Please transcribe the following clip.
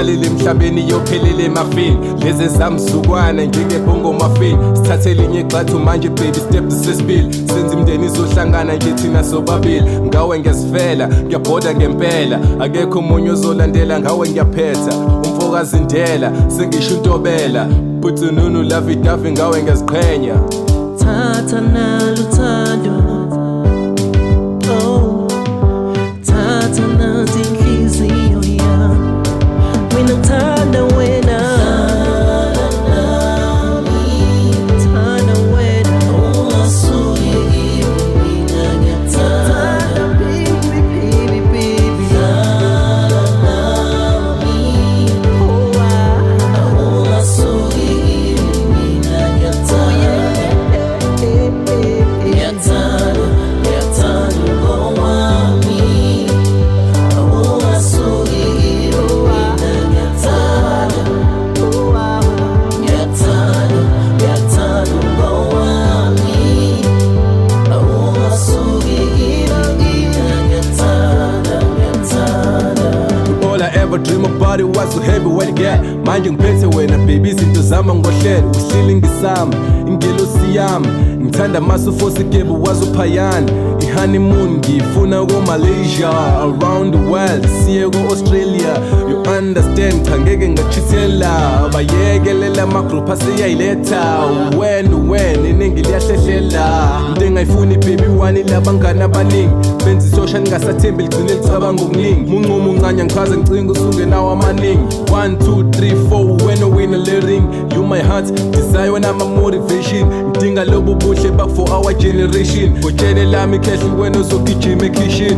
siqalile emhlabeni yophelele emafini lezi zamsukwana njengebhongo mafini sithathe linye igxathu manje baby step sesibili senza imndeni izohlangana nje thina sobabili ngawe ngiyasifela ngiyabhoda ngempela akekho umunye ozolandela ngawe ngiyaphetha umfokazi indela sengisho untobela buthi nunu lavi davi ngawe ngiyaziqhenya Tata naluthando oh Tata nazinhliziyo yami Mina ngithanda wena Thanda wena ungasuki mina ngiyathanda baby baby baby ungasuki mina ngiyathanda dream about it was so heavy when it get manje ngiphethe wena baby izinto zama ngohlelo uhleli ngisama ingelosi yami ngithanda masufosi gebe wazophayana honeymoon ngifuna go Malaysia around the world siye go Australia you understand ngeke ngachithela bayekelela ama group asiyayiletha when iningi liyahlehlela into engayifuni baby wani labangana abaningi benza social ngasathembi ligcine licabanga okuningi munqumo uncanya ngichaze ngicinga usungenawo amaningi 1 2 3 4 when we win a ring you my heart desire when I'm a motivation ngidinga lobo buhle back for our generation ngotshele lami khehli wena uzogijima ekitchen